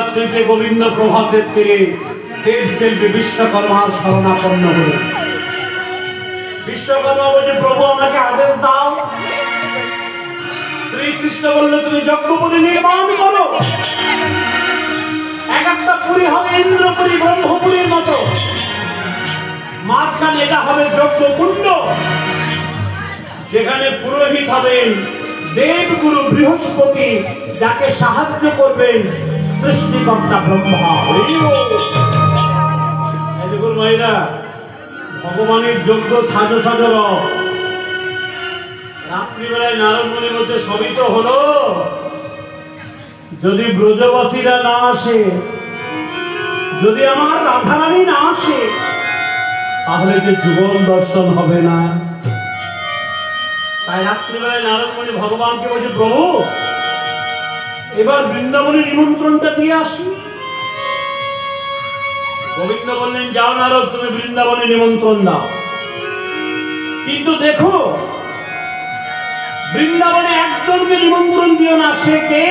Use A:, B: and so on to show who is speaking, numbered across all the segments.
A: নবরাত্রিতে গোবিন্দ প্রভাতের তীরে দেবশিল্পী বিশ্বকর্মার শরণাপন্ন হল। বিশ্বকর্মা বলছে, প্রভু আমাকে আদেশ দাও। শ্রীকৃষ্ণ বলল, তুমি যজ্ঞপুরী নির্মাণ করো। এক একটা পুরী হবে ইন্দ্রপুরী, ব্রহ্মপুরীর মতো। মাঝখানে এটা হবে যজ্ঞকুণ্ড, যেখানে পুরোহিত হবেন দেবগুরু বৃহস্পতি, যাকে সাহায্য করবেন সৃষ্টিকর্তা ব্রহ্মা। দেখুন ভাইরা, ভগবানের যজ্ঞ সাজো সাজো রথ। রাত্রিবেলায় নারদ মুনি বলছে, সবই তো হলো, যদি ব্রজবাসীরা না আসে, যদি আমার রাধারানী না আসে, তাহলে যে যুগল দর্শন হবে না। তাই রাত্রিবেলায় নারদ মুনি ভগবানকে বলছে, প্রভু এবার বৃন্দাবনের নিমন্ত্রণটা দিয়ে আসি। গোবিন্দ বললেন, যাও নারদ, তুমি বৃন্দাবনে নিমন্ত্রণ দাও, কিন্তু দেখো বৃন্দাবনে একজনকে নিমন্ত্রণ দিও না। সে কে?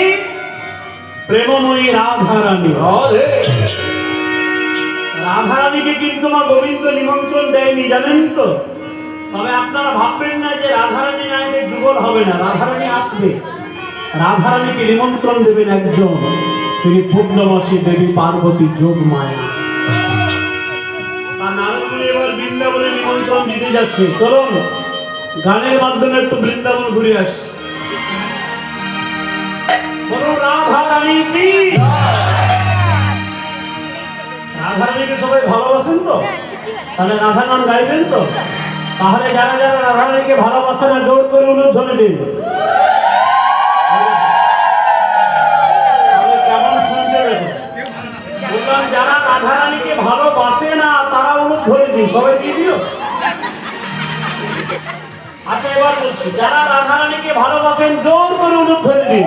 A: প্রেমময়ী রাধারানী। রাধারানীকে কিন্তু মা গোবিন্দ নিমন্ত্রণ দেয়নি, জানেন তো? তবে আপনারা ভাববেন না যে রাধারানী না এলে যুগল হবে না। রাধারানী আসবে। রাধারানীকে নিমন্ত্রণ দেবেন একজন, তিনি পূর্ণমাসী দেবী পার্বতী যোগ মায়া। আর নারদ মুনি এবার বৃন্দাবনে নিমন্ত্রণ দিতে যাচ্ছে। চলুন গানের মাধ্যমে একটু বৃন্দাবন ঘুরে আসি। বলো রাধারানী কি? রাধারানীকে সবাই ভালোবাসেন তো? তাহলে রাধা নাম গাইবেন তো? তাহলে যারা যারা রাধারানীকে ভালোবাসে না, জোর করে উলুধ্বনি দিন। কেমন শুনছে দেখো। বললাম, যারা রাধারানীকে ভালোবাসে না তারা উলুধ্বনি দিন। সবাই দিয়ে দিও। আচ্ছা, এবার বলছি, যারা রাধারানীকে ভালোবাসেন জোর করে উলুধ্বনি দিন।